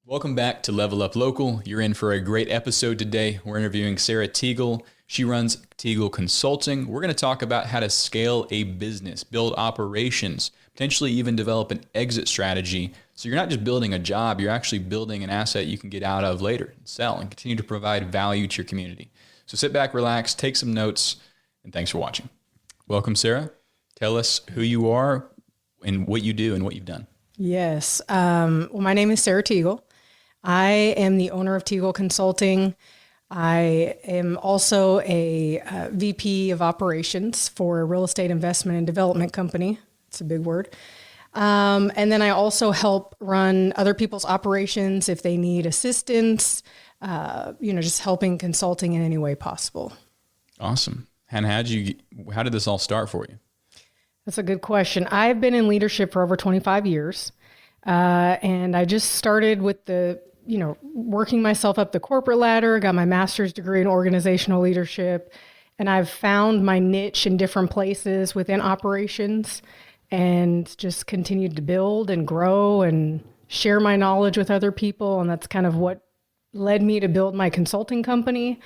Welcome back to Level Up Local. You're in for a great episode today. We're interviewing Sarah Teagle. She runs Teagle Consulting. We're going to talk about how to scale a business, build operations, potentially even develop an exit strategy. So you're not just building a job, you're actually building an asset you can get out of later, sell, and continue to provide value to your community. So sit back, relax, take some notes, and thanks for watching. Welcome, Sarah. Tell us who you are and what you do and what you've done. Yes. Well, my name is Sarah Teagle. I am the owner of Teagle Consulting. I am also a VP of operations for a real estate investment and development company. It's a big word. And then I also help run other people's operations if they need assistance, just helping consulting in any way possible. Awesome. And how did this all start for you? That's a good question. I've been in leadership for over 25 years. And I just started with working myself up the corporate ladder, got my master's degree in organizational leadership, and I've found my niche in different places within operations and just continued to build and grow and share my knowledge with other people. And that's kind of what led me to build my consulting company.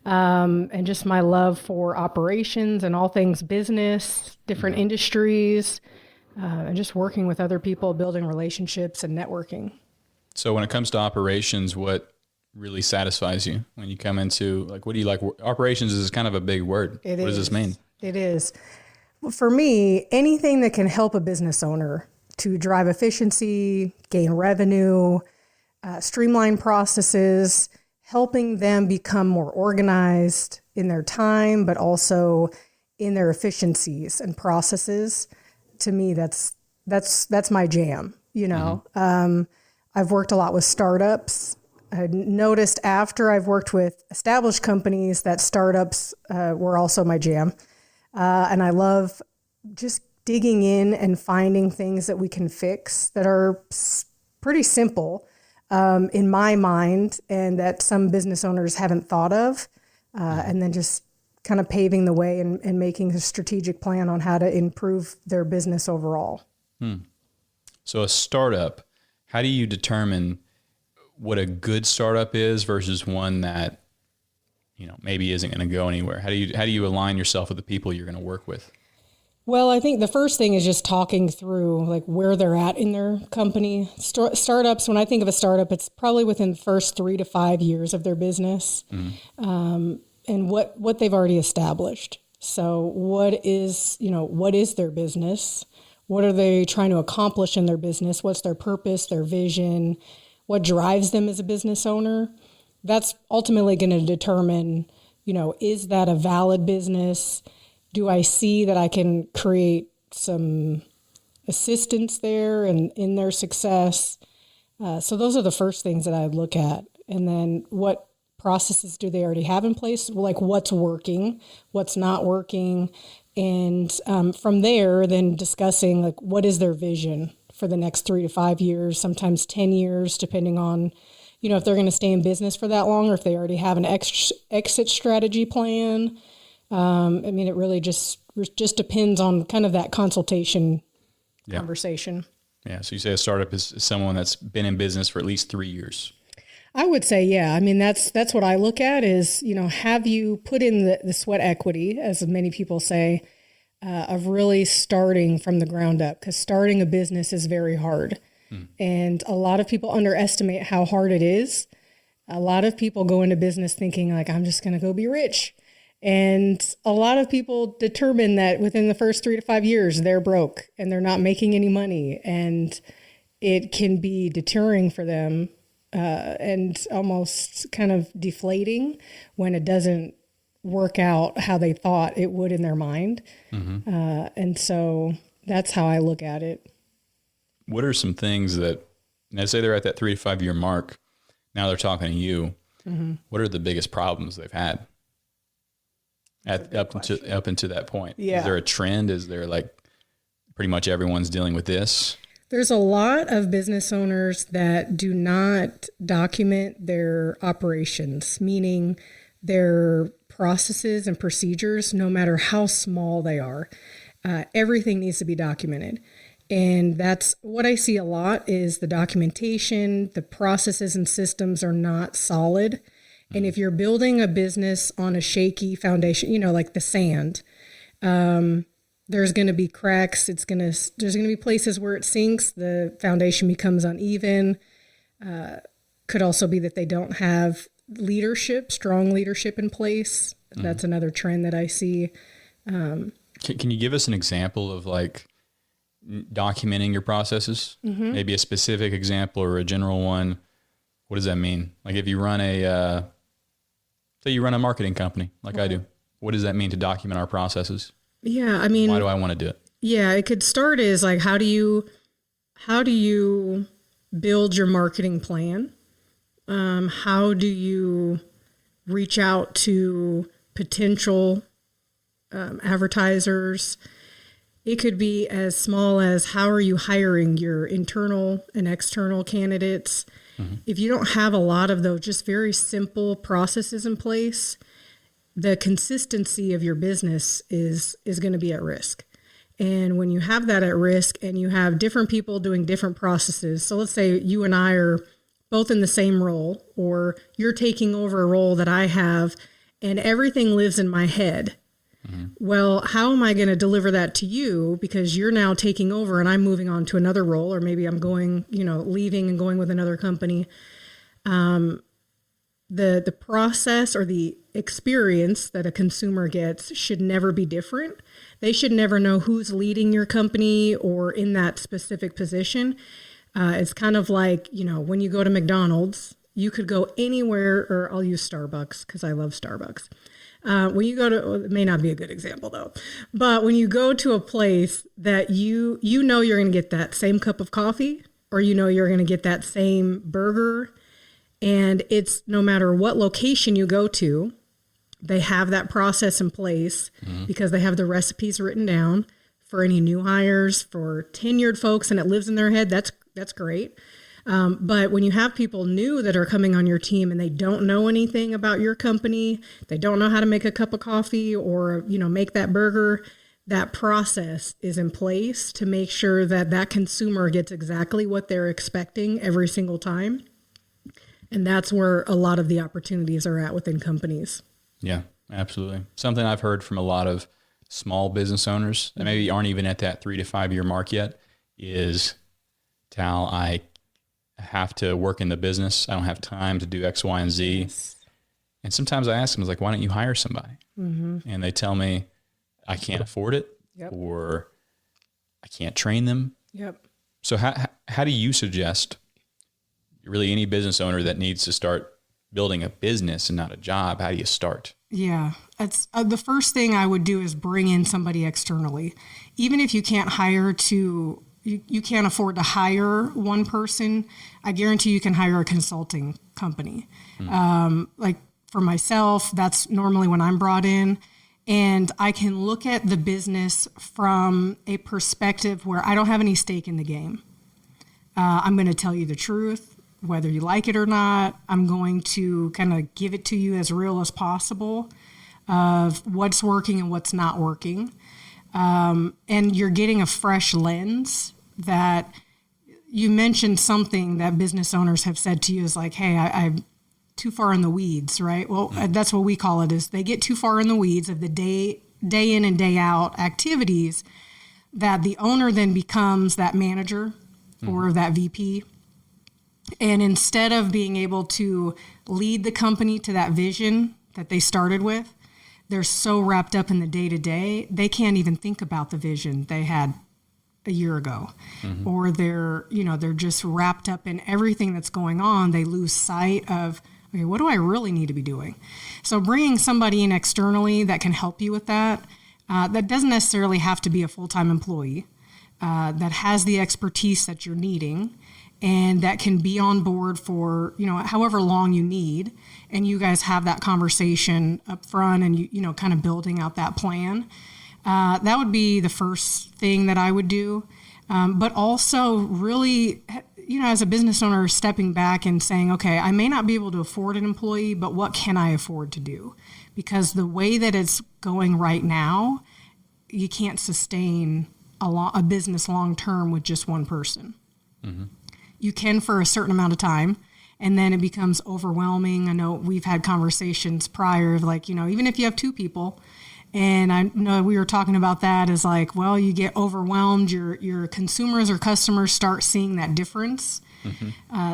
And just my love for operations and all things business, different industries, and just working with other people, building relationships and networking. So when it comes to operations, what really satisfies you when you come into, what do you like? Operations is kind of a big word. What does this mean? It is. For me, anything that can help a business owner to drive efficiency, gain revenue, streamline processes, helping them become more organized in their time, but also in their efficiencies and processes. To me, that's my jam. I've worked a lot with startups. I noticed after I've worked with established companies that startups were also my jam. And I love just digging in and finding things that we can fix that are pretty simple in my mind and that some business owners haven't thought of. And then just kind of paving the way and making a strategic plan on how to improve their business overall. So a startup, how do you determine what a good startup is versus one that, maybe isn't going to go anywhere? How do you align yourself with the people you're going to work with? Well, I think the first thing is just talking through where they're at in their company. Startups, when I think of a startup, it's probably within the first 3 to 5 years of their business, and what they've already established. So what is their business? What are they trying to accomplish in their business? What's their purpose, their vision? What drives them as a business owner? That's ultimately going to determine, is that a valid business? Do I see that I can create some assistance there and in their success? So those are the first things that I look at. And then what processes do they already have in place? What's working, what's not working? And from there, then discussing what is their vision for the next 3 to 5 years, sometimes 10 years, depending on, if they're going to stay in business for that long or if they already have an exit strategy plan. It really just depends on kind of that consultation conversation. Yeah. So you say a startup is someone that's been in business for at least 3 years. I would say, yeah. That's what I look at is, have you put in the sweat equity, as many people say, of really starting from the ground up? Because starting a business is very hard. And a lot of people underestimate how hard it is. A lot of people go into business thinking I'm just going to go be rich. And a lot of people determine that within the first 3 to 5 years, they're broke and they're not making any money. And it can be deterring for them. And almost kind of deflating when it doesn't work out how they thought it would in their mind. And so that's how I look at it. What are some things that, let's say they're at that 3 to 5 year mark, now they're talking to you. What are the biggest problems they've had up into that point? Yeah. Is there a trend? Is there pretty much everyone's dealing with this? There's a lot of business owners that do not document their operations, meaning their processes and procedures, no matter how small they are. Everything needs to be documented. And that's what I see a lot is the documentation, the processes and systems are not solid. And if you're building a business on a shaky foundation, like the sand, there's going to be cracks. There's going to be places where it sinks. The foundation becomes uneven. Could also be that they don't have strong leadership in place. That's another trend that I see. Can you give us an example of like documenting your processes? Maybe a specific example or a general one. What does that mean? Like if you run say you run a marketing company like I do, what does that mean to document our processes? Yeah. I mean, why do I want to do it? Yeah. It could start as like, how do you build your marketing plan? How do you reach out to potential advertisers? It could be as small as how are you hiring your internal and external candidates? If you don't have a lot of those just very simple processes in place, the consistency of your business is going to be at risk. And when you have that at risk and you have different people doing different processes, so let's say you and I are both in the same role, or you're taking over a role that I have and everything lives in my head. Well, how am I going to deliver that to you? Because you're now taking over and I'm moving on to another role, or maybe I'm going, leaving and going with another company. The process or the experience that a consumer gets should never be different. They should never know who's leading your company or in that specific position. It's kind of like, when you go to McDonald's, you could go anywhere, or I'll use Starbucks because I love Starbucks. When you go to, it may not be a good example though, but when you go to a place that you're going to get that same cup of coffee, or you're going to get that same burger, and it's no matter what location you go to, they have that process in place because they have the recipes written down for any new hires, for tenured folks, and it lives in their head. That's great. But when you have people new that are coming on your team and they don't know anything about your company, they don't know how to make a cup of coffee or, make that burger, that process is in place to make sure that consumer gets exactly what they're expecting every single time. And that's where a lot of the opportunities are at within companies. Yeah, absolutely. Something I've heard from a lot of small business owners that maybe aren't even at that 3 to 5 year mark yet is, Tal, I have to work in the business. I don't have time to do X, Y, and Z. Yes. And sometimes I ask them, like, why don't you hire somebody? And they tell me I can't afford it, or I can't train them. So how do you suggest really any business owner that needs to start building a business and not a job, how do you start? Yeah, it's the first thing I would do is bring in somebody externally. Even if you can't you can't afford to hire one person, I guarantee you can hire a consulting company. Like for myself, that's normally when I'm brought in, and I can look at the business from a perspective where I don't have any stake in the game. I'm going to tell you the truth, whether you like it or not. I'm going to kind of give it to you as real as possible of what's working and what's not working. And you're getting a fresh lens. That you mentioned something that business owners have said to you is like, hey, I'm too far in the weeds, right? Well, that's what we call it, is they get too far in the weeds of the day in and day out activities that the owner then becomes that manager or that VP. And instead of being able to lead the company to that vision that they started with, they're so wrapped up in the day-to-day, they can't even think about the vision they had a year ago, or they're just wrapped up in everything that's going on. They lose sight of, okay, what do I really need to be doing? So bringing somebody in externally that can help you with that, that doesn't necessarily have to be a full-time employee, that has the expertise that you're needing, and that can be on board for, however long you need. And you guys have that conversation up front and, kind of building out that plan. That would be the first thing that I would do. But also really, as a business owner, stepping back and saying, okay, I may not be able to afford an employee, but what can I afford to do? Because the way that it's going right now, you can't sustain a business long term with just one person. You can for a certain amount of time, and then it becomes overwhelming. I know we've had conversations prior of like, even if you have two people, and I know we were talking about that as like, well, you get overwhelmed. Your consumers or customers start seeing that difference.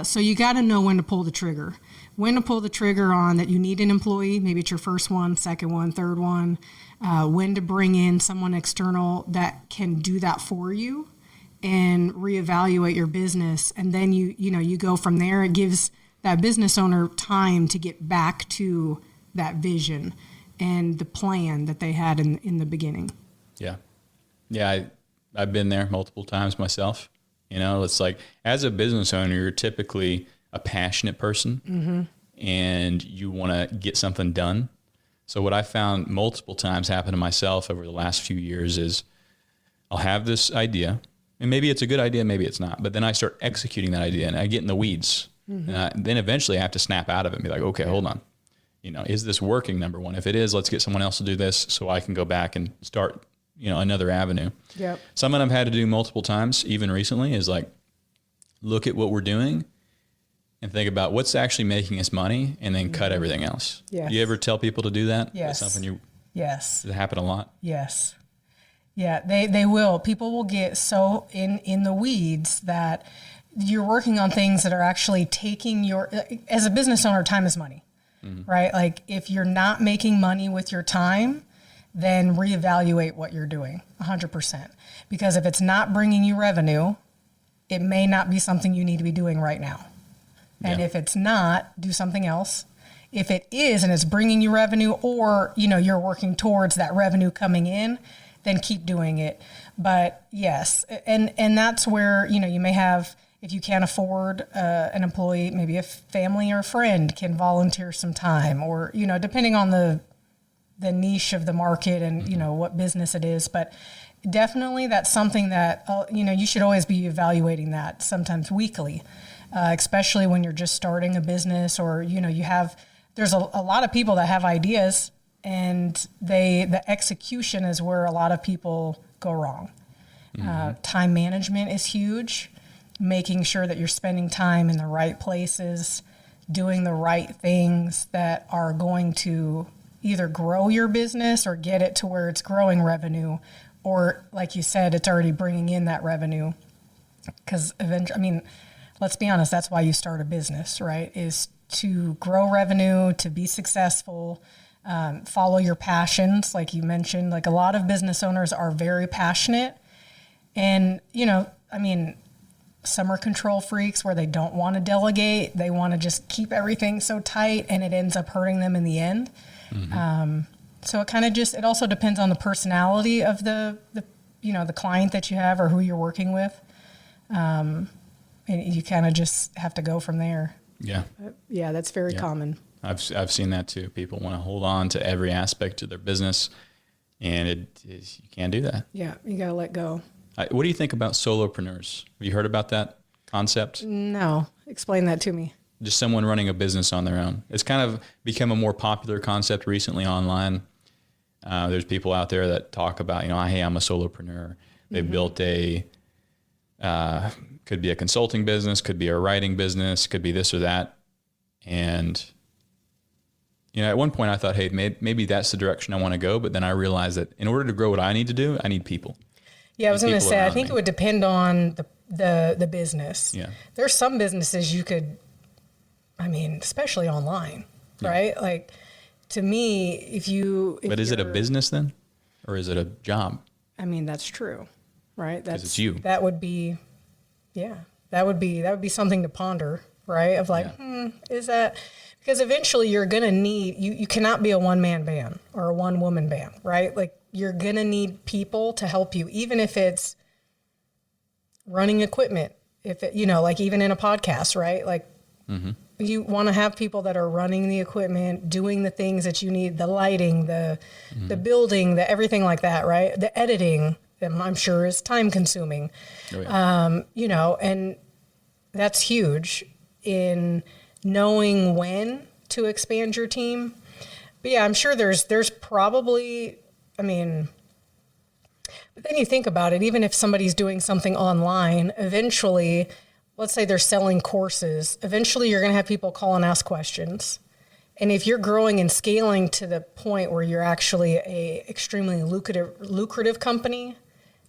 So you got to know when to pull the trigger. When to pull the trigger on that you need an employee, maybe it's your first one, second one, third one. When to bring in someone external that can do that for you and reevaluate your business. And then you go from there. It gives that business owner time to get back to that vision and the plan that they had in the beginning. Yeah. Yeah. I've been there multiple times myself. It's like, as a business owner, you're typically a passionate person and you want to get something done. So what I found multiple times happen to myself over the last few years is I'll have this idea, and maybe it's a good idea, maybe it's not, but then I start executing that idea and I get in the weeds. And then eventually I have to snap out of it and be like, okay, hold on. Is this working, number one? If it is, let's get someone else to do this so I can go back and start, another avenue. Yep. Something I've had to do multiple times, even recently, is like, look at what we're doing and think about what's actually making us money and then cut everything else. Yes. Do you ever tell people to do that? Yes. That's something Yes. Does it happen a lot? Yes. Yeah, they will. People will get so in the weeds that you're working on things that are actually taking as a business owner, time is money, right? Like if you're not making money with your time, then reevaluate what you're doing 100%. Because if it's not bringing you revenue, it may not be something you need to be doing right now. And if it's not, do something else. If it is and it's bringing you revenue, or you're working towards that revenue coming in, then keep doing it. But yes, and that's where you may have, if you can't afford an employee, maybe a family or a friend can volunteer some time, or depending on the niche of the market and what business it is. But definitely that's something that you should always be evaluating that, sometimes weekly. Especially when you're just starting a business, or there's a lot of people that have ideas, and the execution is where a lot of people go wrong. Time management is huge, making sure that you're spending time in the right places, doing the right things that are going to either grow your business or get it to where it's growing revenue, or like you said, it's already bringing in that revenue. Because eventually, let's be honest, that's why you start a business, right? Is to grow revenue, to be successful, follow your passions. Like you mentioned, like a lot of business owners are very passionate, and, some are control freaks where they don't want to delegate. They want to just keep everything so tight, and it ends up hurting them in the end. So it also depends on the personality of the client that you have or who you're working with. And you kind of just have to go from there. Yeah. Yeah, that's very common. I've seen that too. People want to hold on to every aspect of their business, and you can't do that. Yeah, you got to let go. What do you think about solopreneurs? Have you heard about that concept? No. Explain that to me. Just someone running a business on their own. It's kind of become a more popular concept recently online. There's people out there that talk about, hey, I'm a solopreneur. They built could be a consulting business, could be a writing business, could be this or that. And, at one point I thought, hey, maybe that's the direction I want to go. But then I realized that in order to grow what I need to do, I need people. Yeah, I was going to say, I think it would depend on the business. Yeah. There's some businesses you could, especially online, right? Like, to me, But is it a business then? Or is it a job? That's true, right? Because it's you. That would be, that would be something to ponder, right? Of like, is that, because eventually you're going to need, you cannot be a one-man band or a one-woman band, right? Like, you're going to need people to help you, even if it's running equipment, if it, like even in a podcast, right? Like you want to have people that are running the equipment, doing the things that you need, the lighting, the building, the everything like that, right? The editing, that I'm sure is time consuming, and that's huge in knowing when to expand your team. But yeah, I'm sure there's probably, But then you think about it, even if somebody's doing something online, eventually, let's say they're selling courses, eventually you're going to have people call and ask questions. And if you're growing and scaling to the point where you're actually a extremely lucrative company,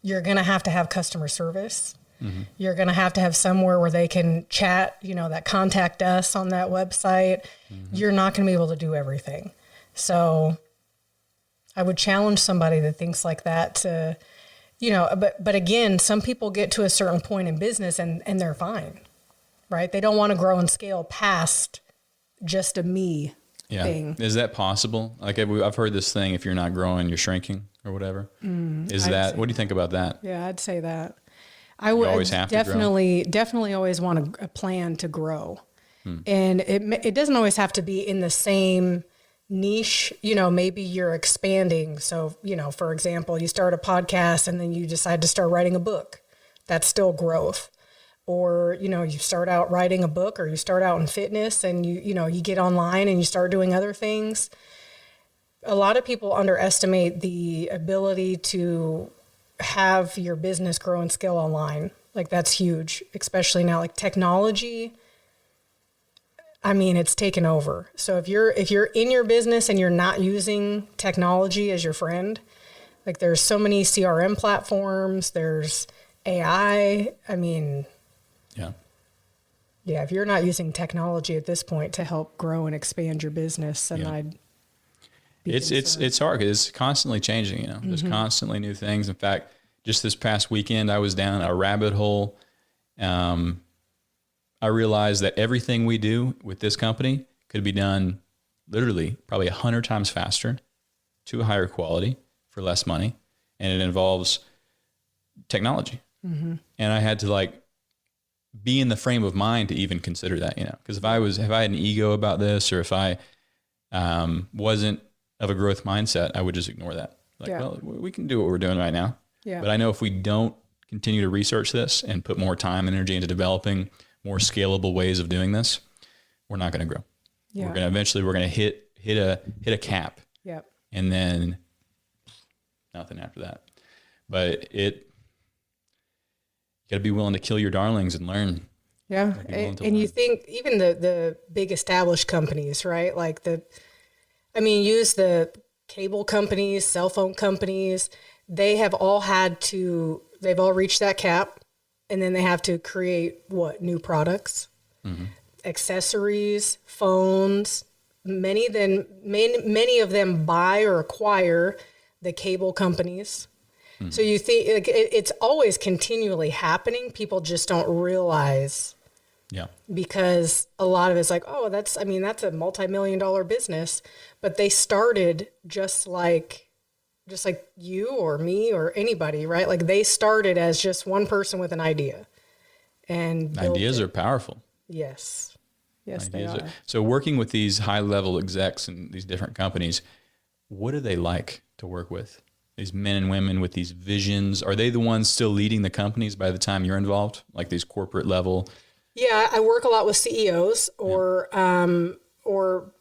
you're going to have customer service. Mm-hmm. You're going to have somewhere where they can chat, that contact us on that website. Mm-hmm. You're not going to be able to do everything. So I would challenge somebody that thinks like that to, but again, some people get to a certain point in business and they're fine, right? They don't want to grow and scale past just a me thing. Is that possible? Like I've heard this thing, if you're not growing, you're shrinking or whatever. What do you think about that? Yeah, I'd say that. I would always have definitely always want a plan to grow. And it doesn't always have to be in the same niche. Maybe you're expanding. So, for example, you start a podcast and then you decide to start writing a book. That's still growth. Or, you start out writing a book, or you start out in fitness and you get online and you start doing other things. A lot of people underestimate the ability to have your business grow and scale online. Like that's huge, especially now, like technology. I mean, it's taken over. So if you're in your business and you're not using technology as your friend, like there's so many CRM platforms, there's AI. I mean, yeah, if you're not using technology at this point to help grow and expand your business, then it's hard because it's constantly changing, There's constantly new things. In fact, just this past weekend, I was down a rabbit hole. I realized that everything we do with this company could be done literally probably 100 times faster, to a higher quality, for less money. And it involves technology. Mm-hmm. And I had to be in the frame of mind to even consider that, because if I had an ego about this, or if I wasn't of a growth mindset, I would just ignore that. Well, we can do what we're doing right now. Yeah. But I know if we don't continue to research this and put more time and energy into developing more scalable ways of doing this, we're not going to grow. Yeah. We're going to hit a cap. Yep. And then nothing after that. But you got to be willing to kill your darlings and learn. Yeah. And you think even the big established companies, right? Use the cable companies, cell phone companies, they've all reached that cap, and then they have to create new products, accessories, phones. Many of them buy or acquire the cable companies. Mm-hmm. So you think it's always continually happening. People just don't realize. Yeah. Because a lot of it's that's a multi-million-dollar business, but they started just like you or me or anybody, right? Like they started as just one person with an idea, and ideas are powerful. Yes, ideas they are. So working with these high-level execs in these different companies, what are they like to work with? These men and women with these visions, are they the ones still leading the companies by the time you're involved? Like these corporate level? Yeah, I work a lot with CEOs or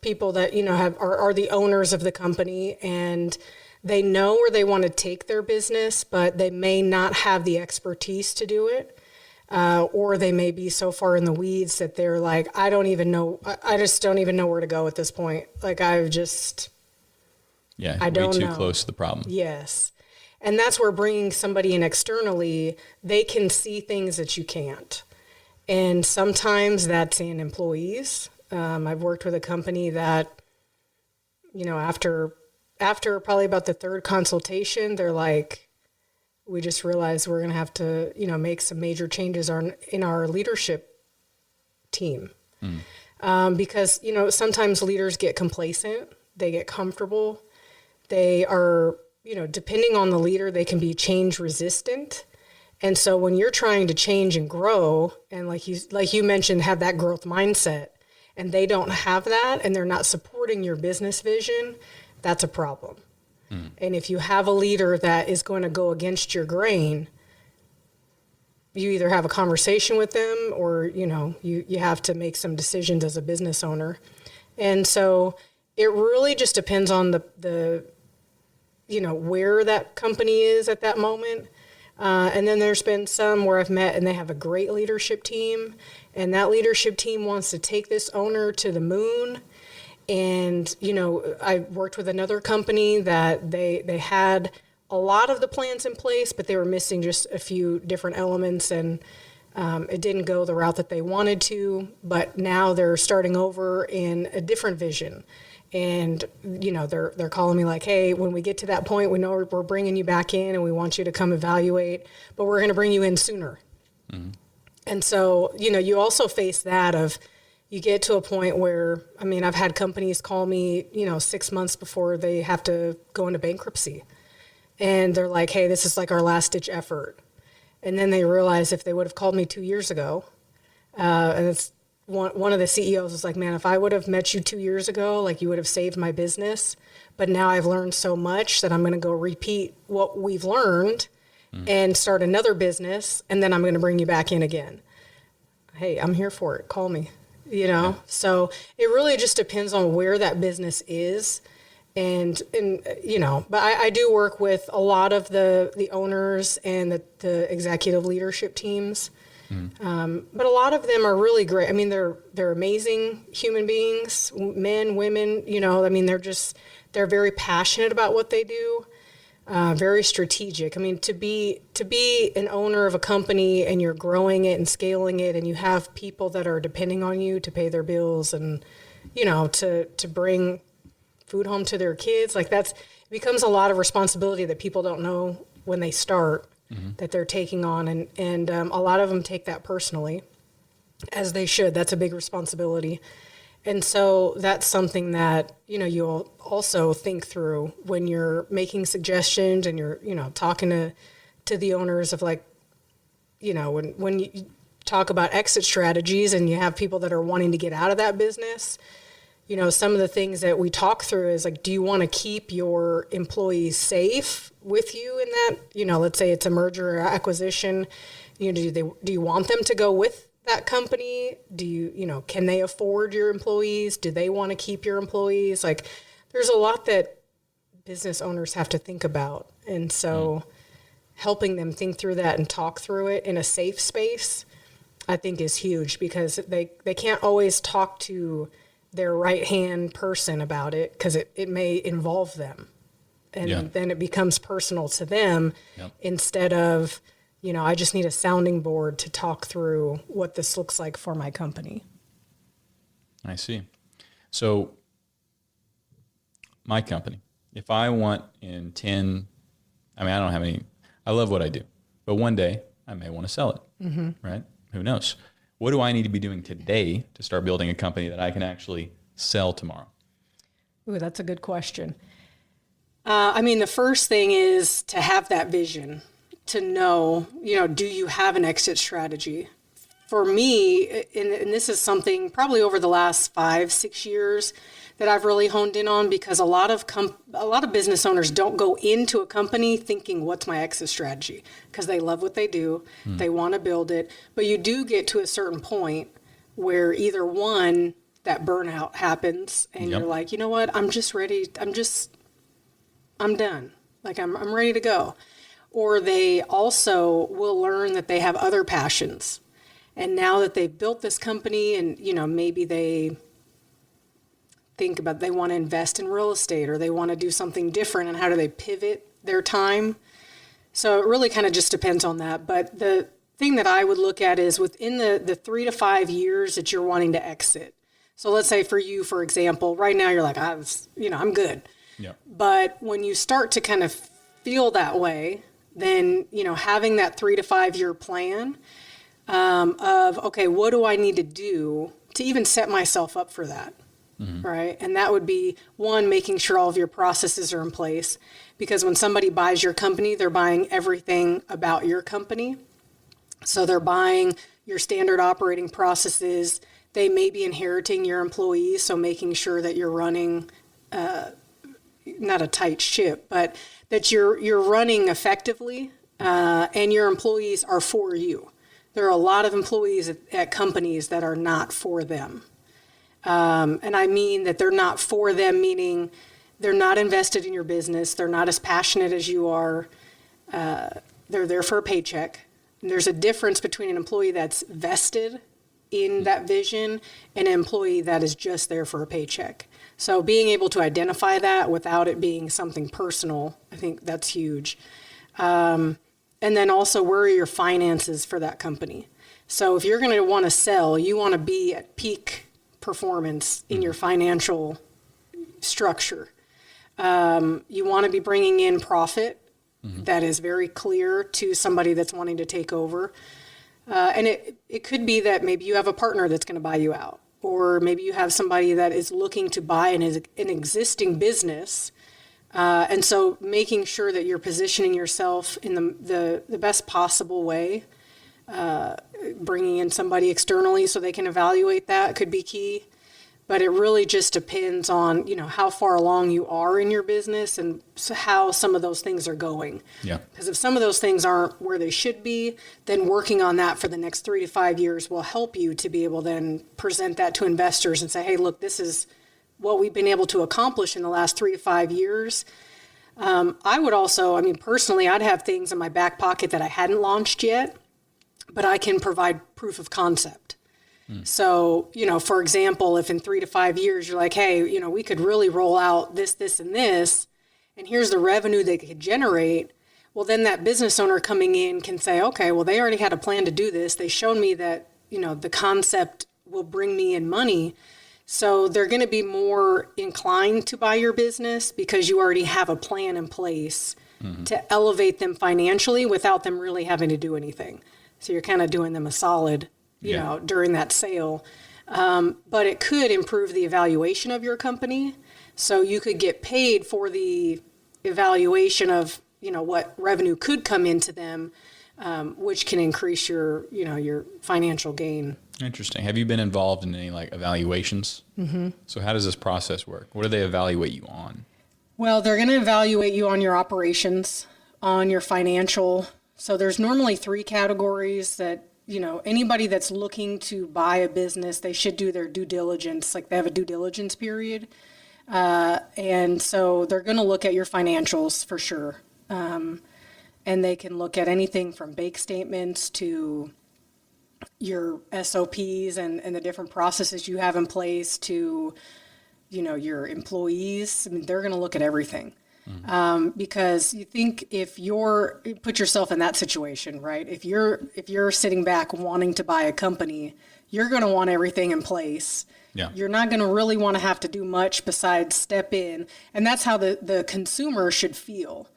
people that, are the owners of the company, and they know where they want to take their business, but they may not have the expertise to do it. Or they may be so far in the weeds that they're like, I just don't even know where to go at this point. Like I don't know. Way too close to the problem. Yes. And that's where bringing somebody in externally, they can see things that you can't. And sometimes that's in employees. I've worked with a company that, after probably about the third consultation, they're like, we just realized we're going to have to, make some major changes in our leadership team. Because, sometimes leaders get complacent, they get comfortable. They are, depending on the leader, they can be change resistant. And so when you're trying to change and grow, and like you mentioned, have that growth mindset, and they don't have that, and they're not supporting your business vision, that's a problem. And if you have a leader that is going to go against your grain, you either have a conversation with them, or, you have to make some decisions as a business owner. And so it really just depends on the where that company is at that moment. And then there's been some where I've met and they have a great leadership team, and that leadership team wants to take this owner to the moon. And, I worked with another company that they had a lot of the plans in place, but they were missing just a few different elements, and it didn't go the route that they wanted to. But now they're starting over in a different vision. And, they're calling me like, hey, when we get to that point, we know we're bringing you back in and we want you to come evaluate, but we're going to bring you in sooner. Mm-hmm. And so, you also face that of, you get to a point where, I've had companies call me, 6 months before they have to go into bankruptcy. And they're like, hey, this is like our last ditch effort. And then they realize if they would have called me 2 years ago, and it's one of the CEOs was like, man, if I would have met you 2 years ago, like you would have saved my business. But now I've learned so much that I'm going to go repeat what we've learned and start another business. And then I'm going to bring you back in again. Hey, I'm here for it. Call me. So it really just depends on where that business is. And but I do work with a lot of the owners and the executive leadership teams. But a lot of them are really great. They're amazing human beings, men, women, they're very passionate about what they do. Very strategic. To be an owner of a company and you're growing it and scaling it, and you have people that are depending on you to pay their bills and, to bring food home to their kids, it becomes a lot of responsibility that people don't know when they start that they're taking on. And a lot of them take that personally, as they should. That's a big responsibility. And so that's something that, you'll also think through when you're making suggestions and you're, talking to the owners of when you talk about exit strategies and you have people that are wanting to get out of that business, some of the things that we talk through is do you want to keep your employees safe with you in that, let's say it's a merger or acquisition, do you want them to go with that company? Do you, can they afford your employees? Do they want to keep your employees? There's a lot that business owners have to think about. And so helping them think through that and talk through it in a safe space, I think is huge, because they can't always talk to their right-hand person about it, because it may involve them. And then it becomes personal to them instead of, I just need a sounding board to talk through what this looks like for my company. I see. So my company, if I want in 10, I don't have any, I love what I do, but one day I may want to sell it, right? Who knows? What do I need to be doing today to start building a company that I can actually sell tomorrow? Ooh, that's a good question. The first thing is to have that vision, to know, do you have an exit strategy? For me, and this is something probably over the last 5-6 years that I've really honed in on, because a lot of business owners don't go into a company thinking, what's my exit strategy? Because they love what they do. They want to build it. But you do get to a certain point where either one, that burnout happens and you're like, you know what? I'm just ready. I'm done. I'm ready to go. Or they also will learn that they have other passions. And now that they've built this company and, maybe they think about they want to invest in real estate, or they want to do something different, and how do they pivot their time? So it really kind of just depends on that. But the thing that I would look at is within the 3 to 5 years that you're wanting to exit. So let's say for you, for example, right now you're like, I'm good. Yeah. But when you start to kind of feel that way, then, having that 3 to 5 year plan of, okay, what do I need to do to even set myself up for that? Right. And that would be one, making sure all of your processes are in place, because when somebody buys your company, they're buying everything about your company. So they're buying your standard operating processes. They may be inheriting your employees. So making sure that you're running, not a tight ship, but that you're running effectively, and your employees are for you. There are a lot of employees at companies that are not for them. And I mean that they're not for them, meaning they're not invested in your business. They're not as passionate as you are. They're there for a paycheck. And there's a difference between an employee that's vested in that vision and an employee that is just there for a paycheck. So being able to identify that without it being something personal, I think that's huge. And then also, where are your finances for that company? So if you're going to want to sell, you want to be at peak performance in your financial structure. You want to be bringing in profit that is very clear to somebody that's wanting to take over. And it could be that maybe you have a partner that's going to buy you out, or maybe you have somebody that is looking to buy an existing business. And so making sure that you're positioning yourself in the best possible way, bringing in somebody externally so they can evaluate that could be key. But it really just depends on, how far along you are in your business and how some of those things are going. Yeah. Because if some of those things aren't where they should be, then working on that for the next 3 to 5 years will help you to be able to then present that to investors and say, hey, look, this is what we've been able to accomplish in the last 3 to 5 years. I would also, personally, I'd have things in my back pocket that I hadn't launched yet, but I can provide proof of concept. So, for example, if in 3 to 5 years you're like, hey, we could really roll out this, and this, and here's the revenue they could generate, well, then that business owner coming in can say, okay, well, they already had a plan to do this. They showed me that, the concept will bring me in money. So they're going to be more inclined to buy your business because you already have a plan in place to elevate them financially without them really having to do anything. So you're kind of doing them a solid, during that sale. But it could improve the evaluation of your company. So you could get paid for the evaluation of, what revenue could come into them, which can increase your financial gain. Interesting. Have you been involved in any evaluations? Mm-hmm. So how does this process work? What do they evaluate you on? Well, they're going to evaluate you on your operations, on your financial. So there's normally 3 categories that, anybody that's looking to buy a business, they should do their due diligence. They have a due diligence period. And so they're going to look at your financials for sure. And they can look at anything from bank statements to your SOPs and the different processes you have in place to, your employees. They're going to look at everything. Because you think put yourself in that situation, right? If you're sitting back wanting to buy a company, you're going to want everything in place. Yeah. You're not going to really want to have to do much besides step in. And that's how the consumer should feel.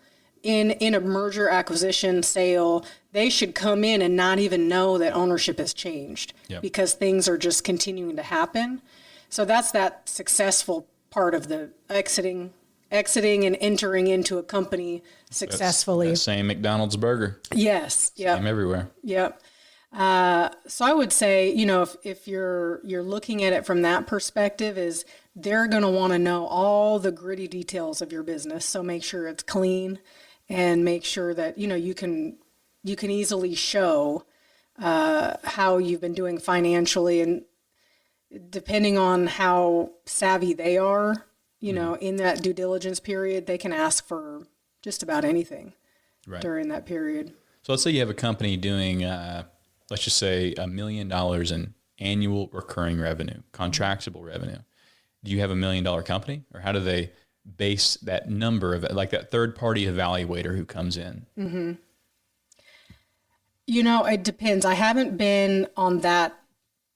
In a merger, acquisition, sale, they should come in and not even know that ownership has changed because things are just continuing to happen. So that's that successful part of the exiting and entering into a company successfully. That's the same McDonald's burger. Yes. Yeah. Same everywhere. Yep. So I would say, if you're looking at it from that perspective, is they're going to want to know all the gritty details of your business. So make sure it's clean and make sure that, you can easily show how you've been doing financially, and depending on how savvy they are, in that due diligence period, they can ask for just about anything during that period. So let's say you have a company doing, let's just say $1 million in annual recurring revenue, contractable revenue. Do you have $1 million company, or how do they base that number of that third-party evaluator who comes in? Mm-hmm. It depends. I haven't been on that.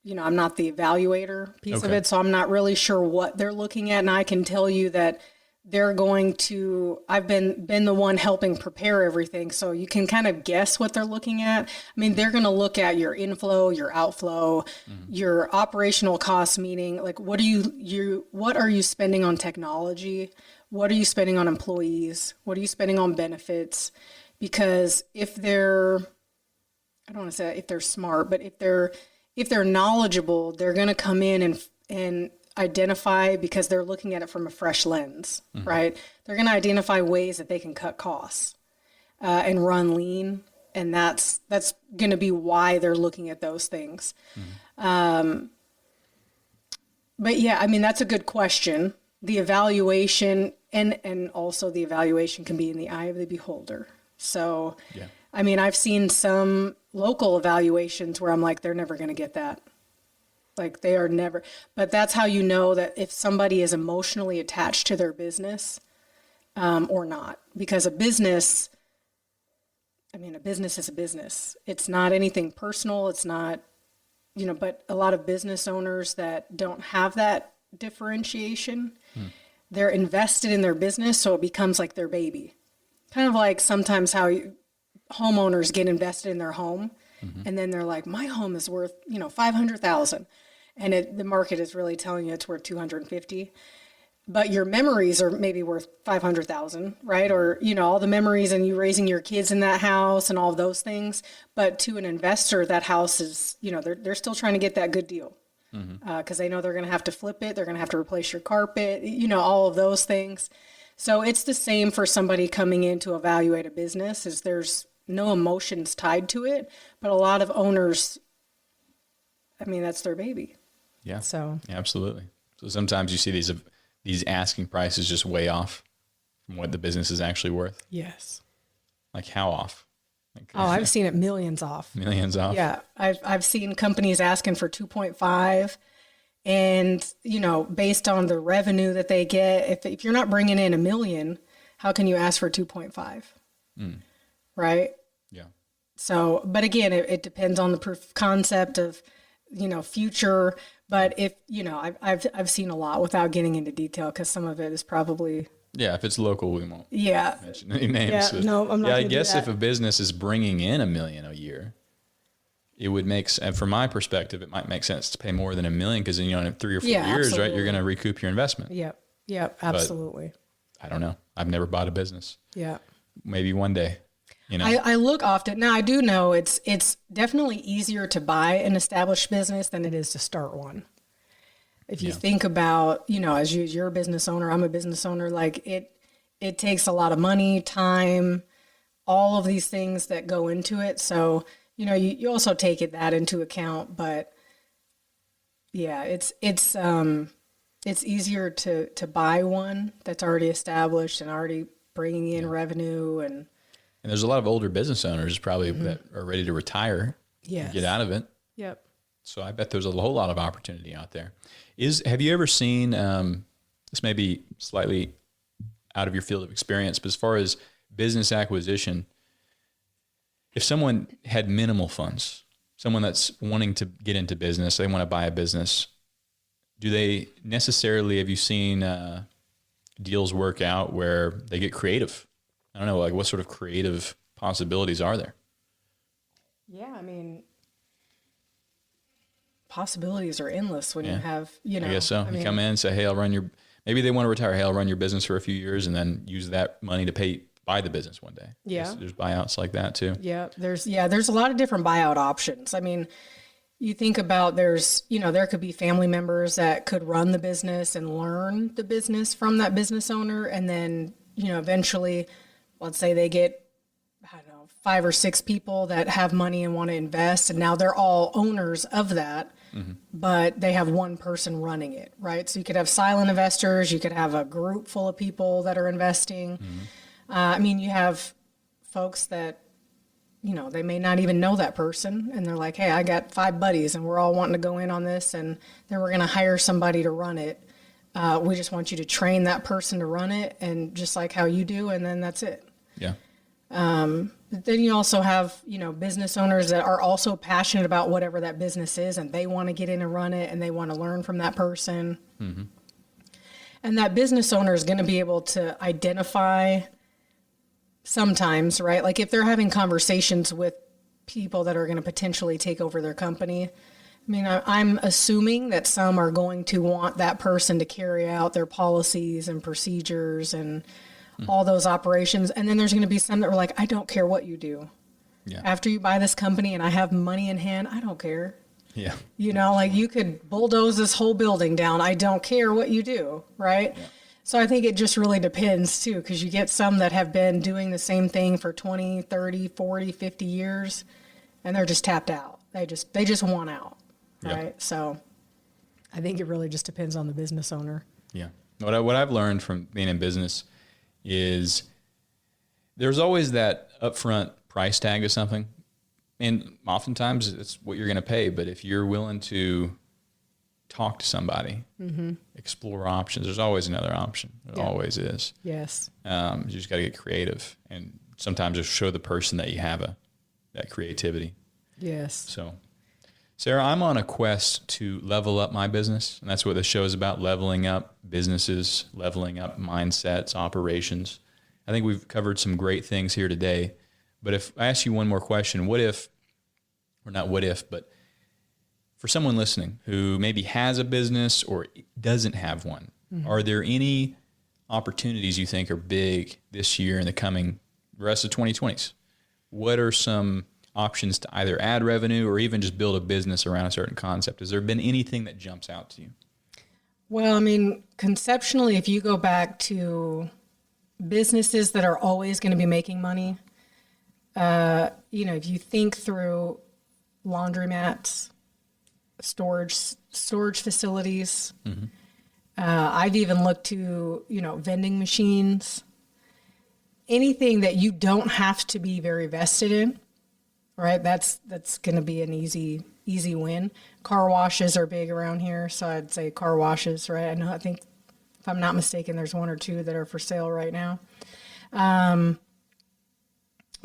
I'm not the evaluator piece of it, so I'm not really sure what they're looking at. And I can tell you that they're going to, I've been the one helping prepare everything. So you can kind of guess what they're looking at. They're going to look at your inflow, your outflow, your operational costs, meaning what are you spending on technology? What are you spending on employees? What are you spending on benefits? Because if they're, I don't want to say if they're smart, but if they're knowledgeable, they're going to come in and identify, because they're looking at it from a fresh lens, right? They're going to identify ways that they can cut costs and run lean, and that's going to be why they're looking at those things. But yeah, that's a good question. The evaluation And also the evaluation can be in the eye of the beholder. So, Yeah. I mean, I've seen some local evaluations where I'm like, they're never going to get that. Like they are never, but that's how you know that if somebody is emotionally attached to their business or not. Because a business is a business. It's not anything personal. It's not, but a lot of business owners that don't have that differentiation, they're invested in their business. So it becomes like their baby. Kind of like sometimes how homeowners get invested in their home. And then they're like, my home is worth, 500,000. And the market is really telling you it's worth 250. But your memories are maybe worth 500,000, right? Or, all the memories and you raising your kids in that house and all of those things. But to an investor, that house is, they're still trying to get that good deal. Because they know they're going to have to flip it. They're going to have to replace your carpet, all of those things. So it's the same for somebody coming in to evaluate a business, is there's no emotions tied to it. But a lot of owners, that's their baby. Yeah. So yeah, absolutely. So sometimes you see these asking prices just way off from what the business is actually worth. Yes. Like how off? Like, I've seen it millions off. Millions off. Yeah. I've seen companies asking for 2.5 and, based on the revenue that they get, if you're not bringing in $1 million, how can you ask for 2.5? Right. Yeah. So, but again, it depends on the proof of concept of, future. But if, I've seen a lot without getting into detail because some of it is probably. Yeah. If it's local, we won't mention any names. Yeah. No, I'm not. Yeah. I guess if a business is bringing in $1 million a year, it would and from my perspective, it might make sense to pay more than $1 million because then, in 3 or 4 years, absolutely. right, you're going to recoup your investment. Yep. Absolutely. But I don't know. I've never bought a business. Yeah. Maybe one day. I look often. Now I do know it's definitely easier to buy an established business than it is to start one. If you think about, as you're a business owner, I'm a business owner, like it takes a lot of money, time, all of these things that go into it. So, you also take that into account, but yeah, it's easier to buy one that's already established and already bringing in revenue and there's a lot of older business owners probably that are ready to retire, get out of it. Yep. So I bet there's a whole lot of opportunity out there. Have you ever seen, this may be slightly out of your field of experience, but as far as business acquisition, if someone had minimal funds, someone that's wanting to get into business, they want to buy a business, do they necessarily, have you seen deals work out where they get creative? I don't know, like what sort of creative possibilities are there? Yeah, possibilities are endless when you have, I guess so. You come in and say, hey, maybe they want to retire. Hey, I'll run your business for a few years and then use that money to buy the business one day. Yeah. There's buyouts like that too. Yeah. There's a lot of different buyout options. You think about there could be family members that could run the business and learn the business from that business owner. And then, eventually, let's say they get, 5 or 6 people that have money and want to invest. And now they're all owners of that, but they have one person running it, right? So you could have silent investors. You could have a group full of people that are investing. You have folks that, they may not even know that person. And they're like, hey, I got 5 buddies and we're all wanting to go in on this. And then we're going to hire somebody to run it. We just want you to train that person to run it, and just like how you do, and then that's it. Yeah. But then you also have, business owners that are also passionate about whatever that business is, and they want to get in and run it, and they want to learn from that person. And that business owner is going to be able to identify sometimes, right? Like if they're having conversations with people that are going to potentially take over their company, I'm assuming that some are going to want that person to carry out their policies and procedures and all those operations. And then there's going to be some that were like, I don't care what you do. Yeah. After you buy this company and I have money in hand, I don't care. Yeah. Like you could bulldoze this whole building down. I don't care what you do. Right. Yeah. So I think it just really depends too, because you get some that have been doing the same thing for 20, 30, 40, 50 years, and they're just tapped out. They just want out. Right. So I think it really just depends on the business owner. Yeah. What I've learned from being in business is there's always that upfront price tag to something. And oftentimes it's what you're going to pay. But if you're willing to talk to somebody, explore options, there's always another option. There always is. Yes. You just got to get creative and sometimes just show the person that you have that creativity. Yes. So, Sarah, I'm on a quest to level up my business. And that's what the show is about, leveling up businesses, leveling up mindsets, operations. I think we've covered some great things here today. But if I ask you one more question, but for someone listening who maybe has a business or doesn't have one, are there any opportunities you think are big this year and the rest of 2020s? What are some options to either add revenue or even just build a business around a certain concept? Has there been anything that jumps out to you? Well, I mean, conceptually, if you go back to businesses that are always going to be making money, if you think through laundromats, storage facilities, I've even looked to, vending machines, anything that you don't have to be very vested in, right? That's going to be an easy win. Car washes are big around here, so I'd say car washes, right? I think if I'm not mistaken, there's one or two that are for sale right now.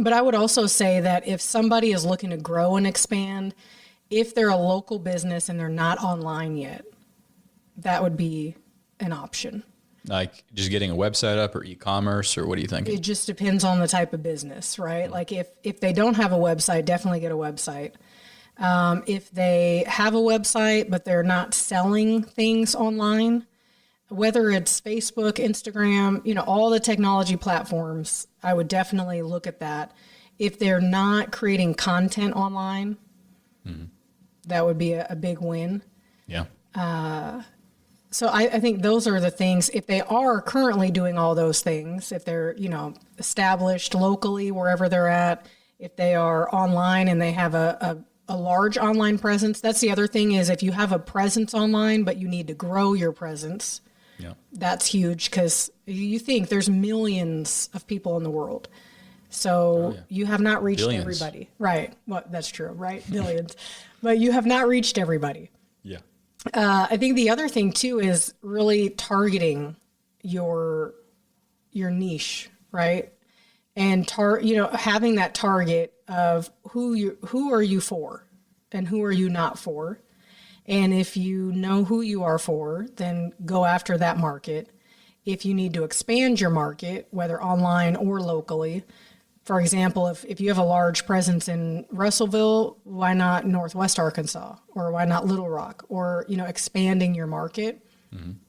But I would also say that if somebody is looking to grow and expand, if they're a local business and they're not online yet, that would be an option. Like just getting a website up or e-commerce, or what do you think? It just depends on the type of business, right? Like if they don't have a website, definitely get a website. If they have a website, but they're not selling things online, whether it's Facebook, Instagram, all the technology platforms, I would definitely look at that. If they're not creating content online, that would be a big win. Yeah. So I think those are the things. If they are currently doing all those things, if they're, established locally wherever they're at, if they are online and they have a large online presence, that's the other thing is if you have a presence online, but you need to grow your presence, that's huge because you think there's millions of people in the world. So you have not reached everybody. Right. Well, that's true, right? Billions. But you have not reached everybody. Yeah. I think the other thing too is really targeting your niche, right? And having that target of who are you for and who are you not for? And if you know who you are for, then go after that market. If you need to expand your market, whether online or locally, for example, if you have a large presence in Russellville, why not Northwest Arkansas? Or why not Little Rock? Or, expanding your market,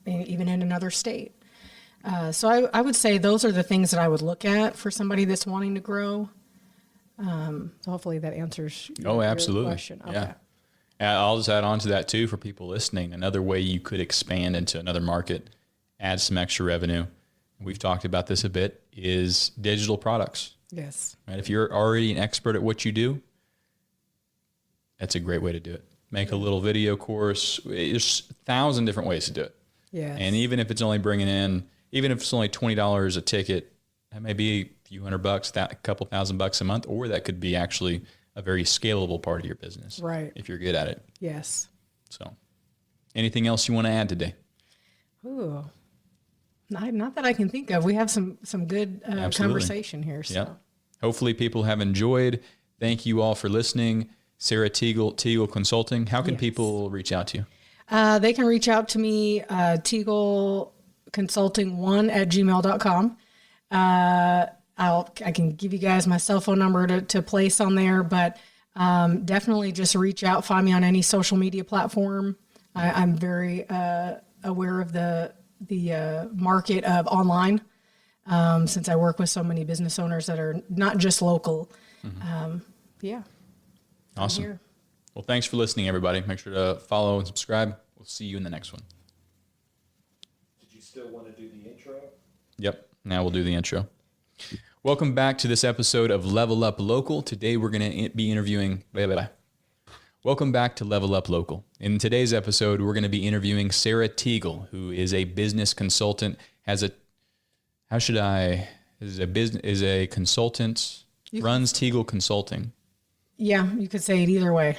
even in another state. So I would say those are the things that I would look at for somebody that's wanting to grow. So hopefully that answers your question. Okay. Yeah. I'll just add on to that too for people listening. Another way you could expand into another market, add some extra revenue. We've talked about this a bit, is digital products. Yes. Right. If you're already an expert at what you do, that's a great way to do it. Make a little video course. There's 1,000 different ways to do it. Yes. And even if it's only even if it's only $20 a ticket, that may be a few $100, a couple $1,000 a month, or that could be actually a very scalable part of your business. Right. If you're good at it. Yes. So anything else you want to add today? Ooh. Not that I can think of. We have some good conversation here. So. Yeah. Hopefully people have enjoyed. Thank you all for listening. Sarah Teagle Consulting. How can people reach out to you? They can reach out to me, Teagle Consulting1@gmail.com. I can give you guys my cell phone number to place on there, but definitely just reach out, find me on any social media platform. I'm very aware of the market of online, since I work with so many business owners that are not just local. Awesome. Well, thanks for listening, everybody. Make sure to follow and subscribe. We'll see you in the next one. Did you still want to do the intro? Yep. Now we'll do the intro. Welcome back to this episode of Level Up Local. Today we're going to be interviewing Welcome back to Level Up Local. In today's episode, we're going to be interviewing Sarah Teagle, who is a business consultant, is a consultant, runs Teagle Consulting. Yeah, you could say it either way.